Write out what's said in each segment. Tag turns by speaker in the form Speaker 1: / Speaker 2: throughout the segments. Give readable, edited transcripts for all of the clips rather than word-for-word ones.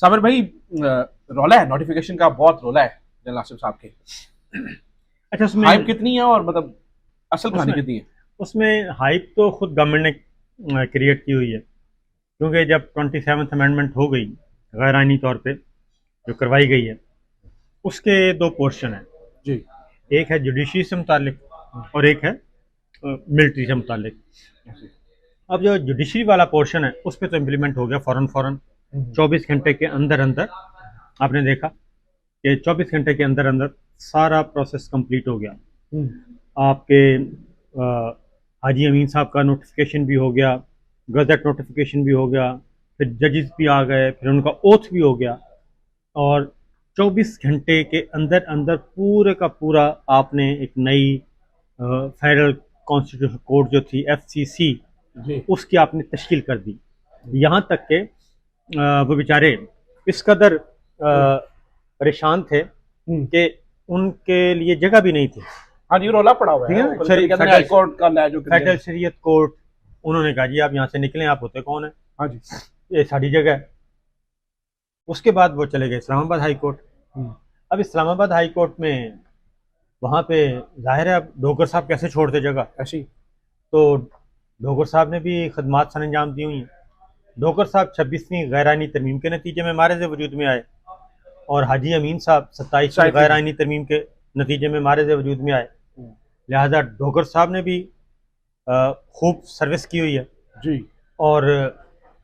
Speaker 1: साबिर भाई, रौला है नोटिफिकेशन का, बहुत रौला है जनरल आसिफ साहब के।
Speaker 2: अच्छा, उसमें
Speaker 1: हाइप कितनी है और मतलब असल कहानी
Speaker 2: उसमें
Speaker 1: कितनी है?
Speaker 2: उसमें हाइप तो खुद गवर्नमेंट ने क्रिएट की हुई है, क्योंकि जब 27th अमेंडमेंट हो गई गैर आइनी तौर पे जो करवाई गई है, उसके दो पोर्शन हैं।
Speaker 1: जी।
Speaker 2: एक है जुडिशरी से मुतालिक और एक है मिलिट्री से मुतालिक। अब जो जुडिशरी वाला पोर्शन है उस पर तो इम्प्लीमेंट हो गया फ़ौरन फ़ौरन, 24 घंटे के अंदर अंदर। आपने देखा कि 24 घंटे के अंदर अंदर सारा प्रोसेस कंप्लीट हो गया। आपके हाजी अमीन साहब का नोटिफिकेशन भी हो गया, गजट नोटिफिकेशन भी हो गया, फिर जजेस भी आ गए, फिर उनका ओथ भी हो गया, और 24 घंटे के अंदर अंदर पूरे का पूरा आपने एक नई फेडरल कॉन्स्टिट्यूशन कोर्ट जो थी FCC, उसकी आपने तश्कील कर दी। यहाँ तक के वो बेचारे इस कदर परेशान थे कि उनके लिए जगह भी नहीं थी।
Speaker 1: हाँ, ये रौला पड़ा हुआ है हाई कोर्ट का जो
Speaker 2: फेडरल शरीयत कोर्ट, उन्होंने कहा जी आप यहाँ से निकलें, आप होते कौन है?
Speaker 1: हाँ जी,
Speaker 2: ये सारी जगह है। उसके बाद वो चले गए इस्लामाबाद हाई कोर्ट। अब इस्लामाबाद हाई कोर्ट में वहाँ पे जाहिर है अब डोगर साहब कैसे छोड़ते जगह
Speaker 1: ऐसी।
Speaker 2: तो डोगर साहब ने भी खदमात सर अंजाम दी हुई हैं। डोगर साहब 26वीं गैर आइनी तरमीम के नतीजे में मारे से वजूद में आए, और हाजी अमीन साहब 27वीं गैर आइनी तरमीम के नतीजे में मारे से वजूद में आए। लिहाजा डोगर साहब ने भी खूब सर्विस की हुई है
Speaker 1: जी, और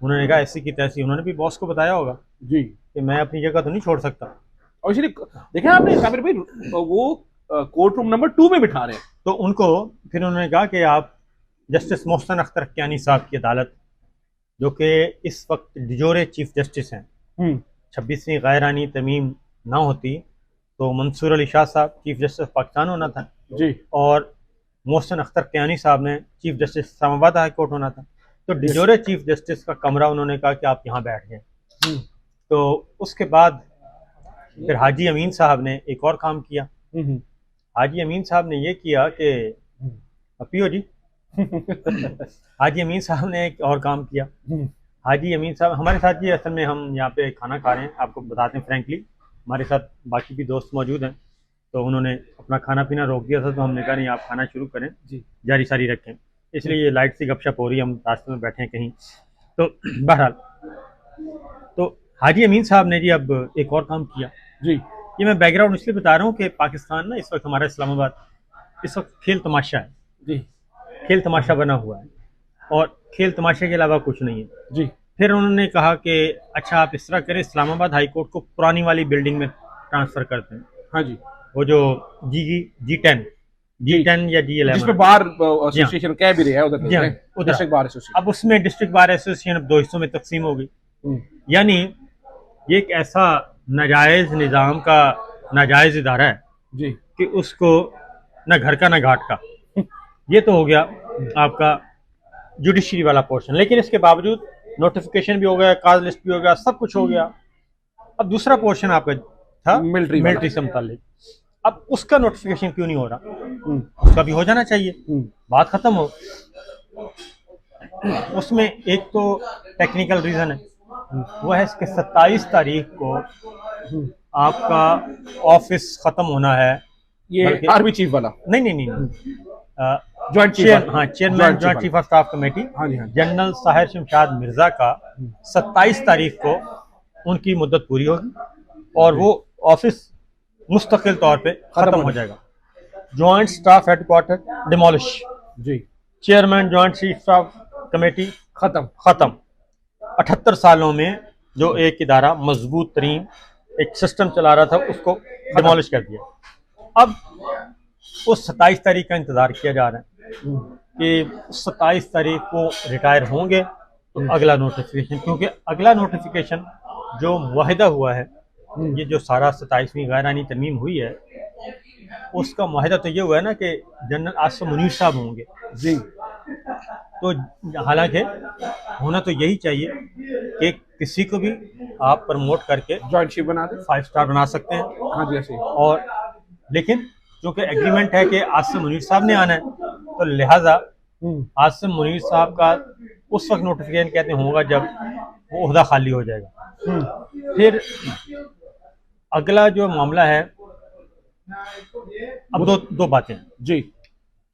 Speaker 2: उन्होंने कहा ऐसी की तैसी, उन्होंने भी बॉस को बताया होगा
Speaker 1: जी
Speaker 2: कि मैं अपनी जगह तो नहीं छोड़ सकता।
Speaker 1: और इसलिए देखा आपने साबिर भाई, वो कोर्ट रूम नंबर 2 में बिठा रहे हैं।
Speaker 2: तो उनको फिर उन्होंने कहा कि आप जस्टिस मोहसन अख्तर कियानी साहब की अदालत, जो कि इस वक्त डिजोरे चीफ जस्टिस हैं, 26वीं गैर आइनी तरमीम ना होती तो मंसूर अली शाह साहब चीफ जस्टिस पाकिस्तान होना था
Speaker 1: जी, और
Speaker 2: मोहसन अख्तर कियानी साहब ने chief justice Islamabad high court होना था। तो डिजोरे चीफ जस्टिस का कमरा उन्होंने कहा कि आप यहाँ बैठ जाएं। तो उसके बाद फिर हाजी अमीन साहब ने एक और काम किया। हाजी अमीन साहब ने ये किया कि पियो जी हाजी अमीन साहब ने एक और काम किया। हाजी अमीन साहब हमारे साथ जी, असल में हम यहाँ पे खाना खा रहे हैं, आपको बताते हैं फ्रैंकली, हमारे साथ बाकी भी दोस्त मौजूद हैं, तो उन्होंने अपना खाना पीना रोक दिया था, तो हमने कहा नहीं आप खाना शुरू करें जी, जारी सारी रखें, इसलिए ये लाइट सी गपशप हो रही है, हम रास्ते में बैठे हैं कहीं। तो बहरहाल तो हाजी अमीन साहब ने जी अब एक और काम किया जी। ये मैं बैकग्राउंड इसलिए बता रहा हूँ कि पाकिस्तान ना इस वक्त, हमारा इस्लामाबाद इस वक्त खेल तमाशा है जी, खेल तमाशा बना हुआ है, और खेल तमाशे के अलावा कुछ नहीं है जी। फिर उन्होंने कहा कि अच्छा आप इस तरह करें, इस्लामाबाद हाई कोर्ट को पुरानी वाली बिल्डिंग में ट्रांसफ़र करते हैं। हाँ जी, वो जो G10 या G11
Speaker 1: जिसमें बार एसोसिएशन कह भी रहा है उधर, डिस्ट्रिक्ट बार एसोसिएशन।
Speaker 2: अब उसमें डिस्ट्रिक्ट बार एसोसिएशन अब 2 हिस्सों में तकसीम हो गई। यानी ये एक ऐसा नाजायज़ निज़ाम का नाजायज़ इदारा है जी कि उसको ना घर का ना घाट का। ये तो हो गया आपका जुडिशरी वाला पोर्शन, लेकिन इसके बावजूद नोटिफिकेशन भी हो गया, काज लिस्ट भी हो गया, सब कुछ हो गया। अब दूसरा पोर्शन आपका था मिलिट्री से मुताल्लिक। अब उसका नोटिफिकेशन क्यों नहीं हो रहा? उसका भी हो जाना चाहिए, बात खत्म हो। उसमें एक तो टेक्निकल रीज़न है, वो है इसके 27 तारीख को आपका ऑफिस ख़त्म होना है।
Speaker 1: ये आर्मी चीफ वाला?
Speaker 2: नहीं,
Speaker 1: जॉइंट चीफ,
Speaker 2: हाँ, chairman joint chief of staff committee general Sahir Shamshad Mirza का 27 तारीख को उनकी मुद्दत पूरी होगी और वो ऑफिस मुस्तकिल तौर पे खत्म हो जाएगा। जॉइंट स्टाफ हेडक्वार्टर डिमोलिश जी, chairman joint chief staff committee खत्म। 78 सालों में जो एक इदारा मजबूत तरीन एक सिस्टम चला रहा था, उसको डिमोलिश कर दिया। अब उस 27 तारीख का इंतज़ार किया जा रहा है कि 27 तारीख को रिटायर होंगे तो अगला नोटिफिकेशन, क्योंकि अगला नोटिफिकेशन जो मुआहिदा हुआ है, ये जो सारा 27वीं गैर आइनी तरमीम हुई है, उसका मुआहिदा तो ये हुआ है ना कि जनरल आसिफ मुनीर साहब होंगे जी। तो हालांकि होना तो यही चाहिए कि किसी को भी आप प्रमोट करके
Speaker 1: जॉइंट चीफ बना दें,
Speaker 2: 5 स्टार बना सकते हैं। हाँ जैसे, और लेकिन क्योंकि एग्रीमेंट है कि आसिफ मुनीर साहब ने आना है, तो लिहाजा आसिफ मुनीर साहब का उस वक्त नोटिफिकेशन कहते होगा जब वो ओहदा खाली हो जाएगा। फिर अगला जो मामला है, अब दो बातें हैं
Speaker 1: जी।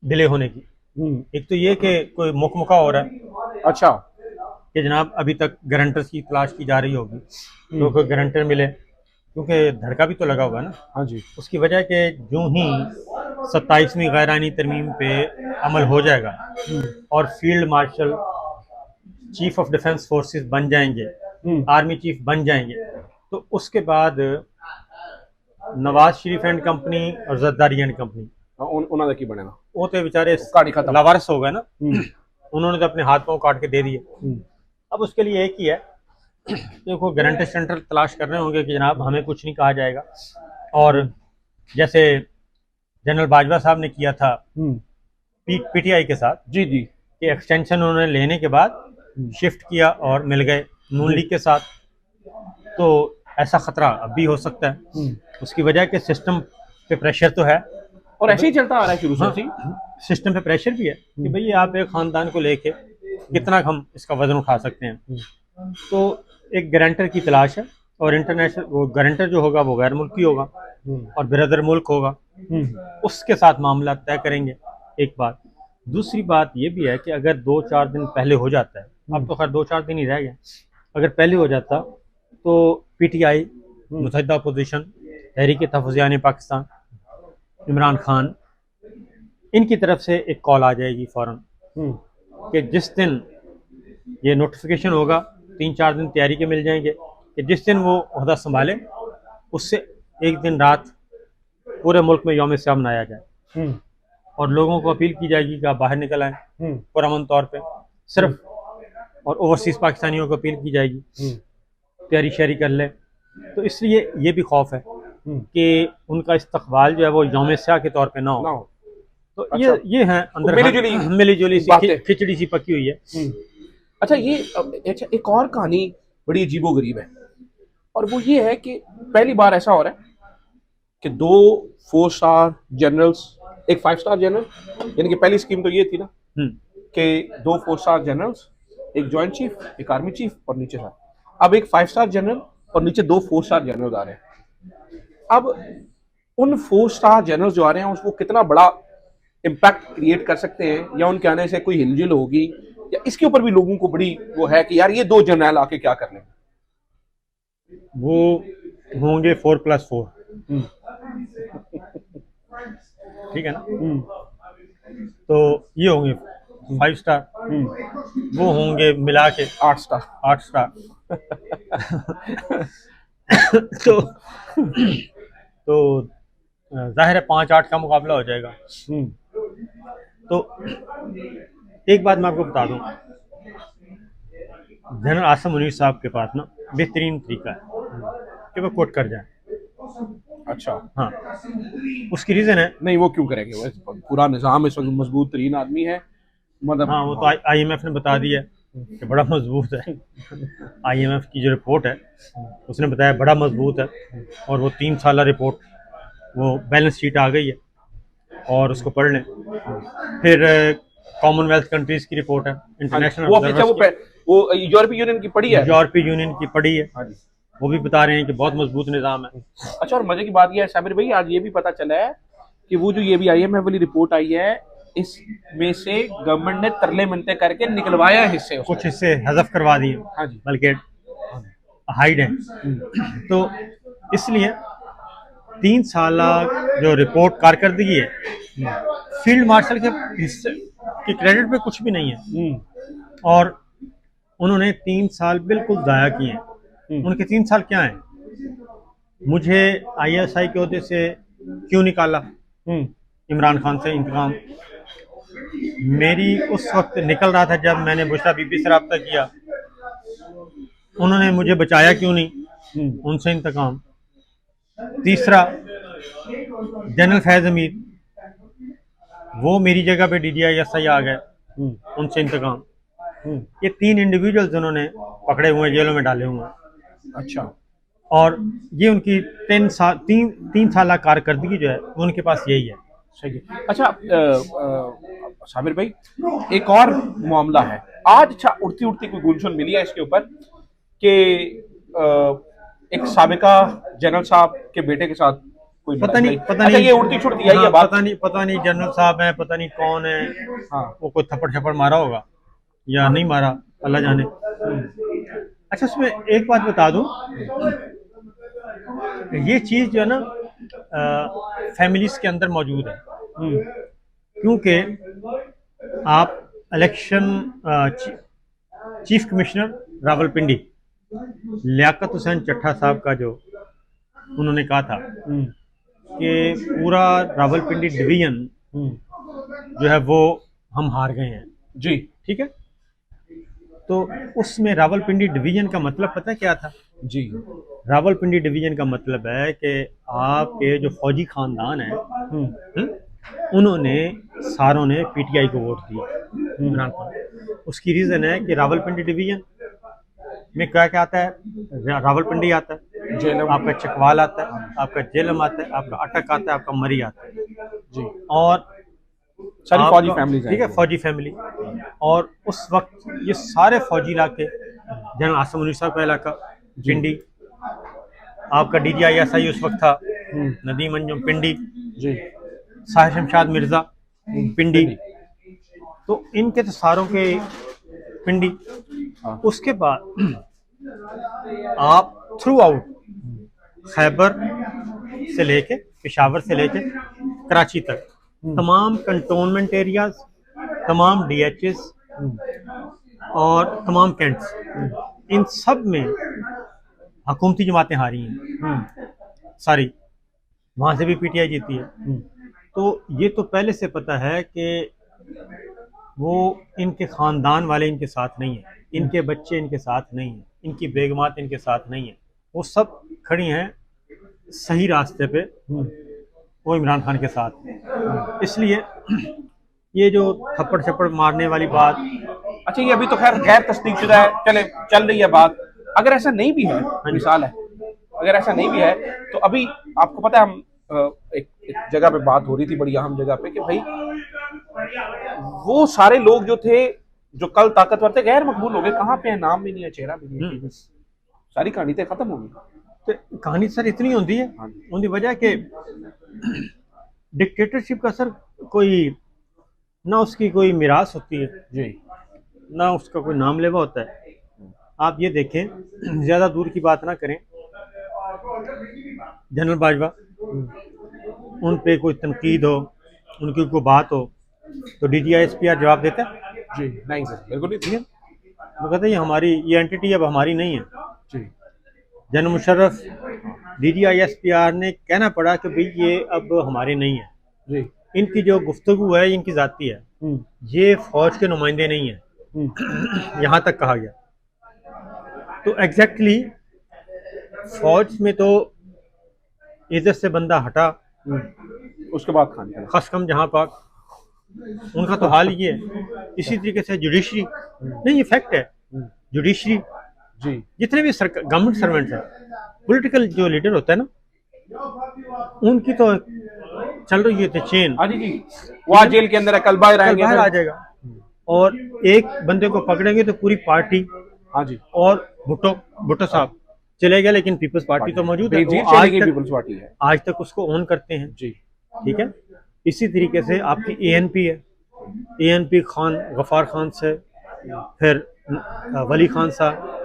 Speaker 2: डिले होने की। एक तो ये कि कोई मुकमुका हो रहा है
Speaker 1: अच्छा।
Speaker 2: कि जनाब अभी तक गारंटर्स की तलाश की जा रही होगी, तो कोई गारंटर मिले, क्योंकि धड़का भी तो लगा हुआ है ना।
Speaker 1: हाँ जी।
Speaker 2: उसकी वजह के जो ही 27वीं गैरानी तरमीम पे अमल हो जाएगा और field marshal chief of defence forces बन जाएंगे, आर्मी चीफ बन जाएंगे, तो उसके बाद नवाज शरीफ एंड कंपनी और जरदारी एंड कंपनी
Speaker 1: उन्होंने की बनेगा,
Speaker 2: वो तो बेचारे
Speaker 1: कहानी खत्म,
Speaker 2: लावारिस हो गए ना। उन्होंने तो अपने हाथ पांव काट के दे दिए। अब उसके लिए एक ही है, देखो गारंटर सेंटर तलाश कर रहे होंगे कि जनाब हमें कुछ नहीं कहा जाएगा, और जैसे जनरल बाजवा साहब ने किया था पीटीआई के साथ
Speaker 1: जी जी,
Speaker 2: कि एक्सटेंशन उन्होंने लेने के बाद शिफ्ट किया और मिल गए नून लीग के साथ, तो ऐसा खतरा अब भी हो सकता है। उसकी वजह के सिस्टम पे प्रेशर तो है,
Speaker 1: और ऐसे ही चलता आ रहा है शुरू से।
Speaker 2: सिस्टम पे प्रेशर भी है कि भाई आप एक खानदान को लेके कितना हम इसका वजन उठा सकते हैं। तो एक गारंटर की तलाश है, और इंटरनेशनल वो गारंटर जो होगा वो गैर मुल्की होगा और ब्रदर मुल्क होगा, उसके साथ मामला तय करेंगे। एक बात। दूसरी बात ये भी है कि अगर 2-4 दिन पहले हो जाता है, अब तो खैर 2-4 दिन ही रह गए, अगर पहले हो जाता तो पीटीआई, मुत्तहिदा अपोजिशन, तहरीक तहफ़्फ़ुज़ यानी पाकिस्तान, इमरान खान, इनकी तरफ से एक कॉल आ जाएगी फ़ौरन कि जिस दिन ये नोटिफिकेशन होगा 3-4 दिन तैयारी के मिल जाएंगे कि जिस दिन वो ओहदा संभाले उससे एक दिन रात पूरे मुल्क में यौम सियाम मनाया जाए, और लोगों को अपील की जाएगी कि आप बाहर निकल आएँ पुरअमन तौर पे सिर्फ, और ओवरसीज़ पाकिस्तानियों को अपील की जाएगी तैयारी शहरी कर ले। तो इसलिए ये भी खौफ है कि उनका इस्तकबाल जो है वो यौम सियाह के तौर पे ना हो। तो
Speaker 1: अच्छा।
Speaker 2: ये है अंदर मिली जुली सी खिचड़ी सी पकी हुई है।
Speaker 1: अच्छा, ये अच्छा एक और कहानी बड़ी अजीबोगरीब है, और वो ये है कि पहली बार ऐसा हो रहा है कि 2 4 स्टार जनरल्स, एक 5 स्टार जनरल, यानी कि पहली स्कीम तो ये थी ना कि 2 4 स्टार जनरल्स, एक जॉइंट चीफ, एक आर्मी चीफ और नीचे था। अब एक 5 स्टार जनरल और नीचे 2 4 स्टार जनरल आ रहे हैं। अब उन 4 स्टार जनरल जो आ रहे हैं उसको कितना बड़ा इम्पैक्ट क्रिएट कर सकते हैं, या उनके आने से कोई हिलजुल होगी, या इसके ऊपर भी लोगों को बड़ी वो है कि यार ये 2 जनरल आके क्या कर लेंगे।
Speaker 2: वो होंगे 4+4, ठीक है ना। तो ये होंगे 5 स्टार, वो होंगे मिला के
Speaker 1: 8 स्टार।
Speaker 2: तो जाहिर है 5-8 का मुकाबला हो जाएगा। तो एक बात मैं आपको बता दूं, जनरल आसिम मुनीर साहब के पास ना बेहतरीन तरीका है कि वो कोट कर जाए।
Speaker 1: अच्छा,
Speaker 2: हाँ, उसकी रीजन है।
Speaker 1: नहीं, वो क्यों करेंगे, वो पूरा निजाम इस वक्त मजबूत तरीन आदमी है, मतलब
Speaker 2: हाँ, वो तो IMF ने बता दिया कि बड़ा मजबूत है। IMF की जो रिपोर्ट है उसने बताया बड़ा मजबूत है, और वो 3 साल रिपोर्ट, वो बैलेंस शीट आ गई है, और उसको पढ़ लें। फिर कॉमनवेल्थ कंट्रीज की रिपोर्ट है, इंटरनेशनल,
Speaker 1: वो यूरोपीय यूनियन की पढ़ी है,
Speaker 2: यूरोपीय यूनियन की पढ़ी है, वो भी बता रहे हैं कि बहुत मजबूत निज़ाम है।
Speaker 1: अच्छा, और मजे की बात यह है साबिर भाई, आज ये भी पता चला है कि वो जो ये भी IMF वाली रिपोर्ट आई है, इसमें से गवर्नमेंट ने तरले मिनते करके निकलवाया हिस्से,
Speaker 2: कुछ हिस्से हज़फ करवा दिए,
Speaker 1: हाँ जी,
Speaker 2: बल्कि हाइड है। तो इसलिए 3 साल जो रिपोर्ट कारकर्दगी है, फील्ड मार्शल के हिस्से के क्रेडिट पे कुछ भी नहीं है, और उन्होंने 3 साल बिल्कुल ज़ाया किए हैं। उनके 3 साल क्या हैं? मुझे ISI के ओहदे से क्यों निकाला, इमरान खान से इंतकाम। मेरी उस वक्त निकल रहा था जब मैंने बुशरा बीबी से रब्ता किया, उन्होंने मुझे बचाया क्यों नहीं, उनसे इंतकाम। तीसरा, जनरल फैज अमीर, वो मेरी जगह पे DDI-SI आ गए, उनसे इंतकाम। ये 3 इंडिविजुअल्स उन्होंने पकड़े हुए, जेलों में डाले हुए हैं।
Speaker 1: अच्छा,
Speaker 2: और ये उनकी 3 साल कारकर्दगी जो है उनके पास यही है।
Speaker 1: सही है। अच्छा साबिर भाई, एक और मामला है आज, अच्छा उड़ती उड़ती कोई गुंजन मिली है इसके ऊपर कि एक साबिका जनरल साहब के बेटे के साथ कोई
Speaker 2: पता नहीं
Speaker 1: अच्छा, ये उड़ती छुड़ती आई है
Speaker 2: हाँ,
Speaker 1: बात।
Speaker 2: पता नहीं जनरल साहब हैं, पता नहीं कौन है।
Speaker 1: हाँ
Speaker 2: वो कोई थप्पड़ छप्पड़ मारा होगा या नहीं मारा, अल्लाह जाने। अच्छा, उसमें एक बात बता दूं, ये चीज़ जो है ना फैमिलीज के अंदर मौजूद है, क्योंकि आप election chief commissioner Rawalpindi Liaquat Hussain Chatta साहब का जो उन्होंने कहा था कि पूरा रावलपिंडी डिवीजन जो है वो हम हार गए हैं,
Speaker 1: जी
Speaker 2: ठीक है। तो उसमें रावलपिंडी डिवीजन का मतलब पता है क्या था?
Speaker 1: जी
Speaker 2: रावलपिंडी डिवीजन का मतलब है कि आपके जो फौजी खानदान है उन्होंने सारों ने पीटीआई को वोट दिया इमरान खान। उसकी रीज़न है कि रावलपिंडी डिवीजन में क्या क्या आता है? रावलपिंडी आता है,
Speaker 1: जेलम,
Speaker 2: आपका चकवाल आता है, आपका जेलम आता है, आपका अटक आता है, आपका मरी आता है
Speaker 1: जी,
Speaker 2: और
Speaker 1: सारी फौजी
Speaker 2: आपका-
Speaker 1: फैमिलीज
Speaker 2: ठीक है, फौजी फैमिली। और उस वक्त ये सारे फौजी इलाके, जनरल आसम मुनीर साहब का इलाका पिंडी, आपका DGISI उस वक्त था नदीम अंजुम पिंडी,
Speaker 1: जी
Speaker 2: साहिर शमशाद मिर्जा पिंडी, तो इनके तो सारों के पिंडी।
Speaker 1: हाँ।
Speaker 2: उसके बाद आप थ्रू आउट खैबर से लेके पेशावर से लेके कराची तक तमाम कंटोनमेंट एरियाज, तमाम DHS और तमाम कैंट्स, इन सब में हुकूमती जमातें हारी हैं सारी, वहाँ से भी PTI जीती है। तो ये तो पहले से पता है कि वो इनके ख़ानदान वाले इनके साथ नहीं हैं, इनके बच्चे इनके साथ नहीं हैं, इनकी बेगमात इनके साथ नहीं है, वो सब खड़ी हैं सही रास्ते पे, वो इमरान खान के साथ। इसलिए ये जो थप्पड़ छप्पड़ मारने वाली बात,
Speaker 1: अच्छा ये अभी तो खैर गैर तस्दीकशुदा है, चल रही है बात। अगर ऐसा नहीं भी है, मिसाल है, अगर ऐसा नहीं भी है तो अभी आपको पता है हम एक जगह पे बात हो रही थी, बड़ी अहम जगह पे, कि भाई वो सारे लोग जो थे जो कल ताकतवर थे गैर मकबूल हो गए, कहाँ पे है, नाम भी नहीं है, चेहरा भी नहीं है, बस सारी कहानी तो खत्म हो गई।
Speaker 2: तो कहानी सर इतनी होती है, उनकी वजह के डिक्टेटरशिप का सर कोई ना उसकी कोई मिरास होती है
Speaker 1: जी,
Speaker 2: ना उसका कोई नाम लेवा होता है। आप ये देखें, ज़्यादा दूर की बात ना करें, जनरल बाजवा, उन पे कोई तनकीद हो, उनकी कोई बात हो तो DGISPR जवाब देता है
Speaker 1: जी, नहीं सर बिल्कुल नहीं, ठीक है,
Speaker 2: वो कहते हैं ये हमारी, ये एंटिटी अब हमारी नहीं है।
Speaker 1: जी
Speaker 2: जनरल मुशर्रफ, DGISPR ने कहना पड़ा कि भाई ये अब हमारे नहीं है,
Speaker 1: जी,
Speaker 2: इनकी जो गुफ्तगू है इनकी ज़ाती है, ये फौज के नुमाइंदे नहीं है, यहाँ तक कहा गया। तो एग्जैक्टली फौज में तो इज्जत से बंदा हटा,
Speaker 1: उसके बाद खान का
Speaker 2: खस कम जहाँ पाक, उनका तो हाल ये है। इसी तरीके से जुडिशरी, नहीं ये फैक्ट है, जुडिशरी
Speaker 1: जी,
Speaker 2: जितने भी गवर्नमेंट सर्वेंट्स हैं, पॉलिटिकल जो लीडर होता है ना, उनकी तो चल रही है चेन,
Speaker 1: हाँ जी जी, वो आज जेल के अंदर है, कल बाहर आएंगे,
Speaker 2: बाहर आ जाएगा, और एक बंदे को पकड़ेंगे तो पूरी पार्टी,
Speaker 1: हाँ जी,
Speaker 2: और भुट्टो साहब चले गए, लेकिन पीपल्स पार्टी तो मौजूद है,
Speaker 1: जी,
Speaker 2: वो
Speaker 1: पीपल्स पार्टी है,
Speaker 2: आज तक उसको ऑन करते हैं
Speaker 1: जी,
Speaker 2: ठीक है। इसी तरीके से आपकी ANP है, ANP खान गफ़ार खान से, फिर वली खान साहब,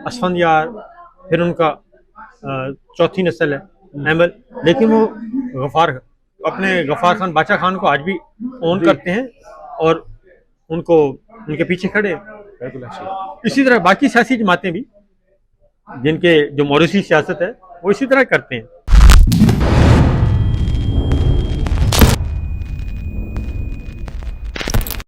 Speaker 2: असफंदियार, फिर उनका चौथी नस्ल है ML, लेकिन वो गफ़ार खान बादशाह खान को आज भी ऑन करते हैं और उनको उनके पीछे खड़े। इसी तरह बाकी सियासी जमातें भी, जिनके जो मौरूसी सियासत है वो इसी तरह करते हैं।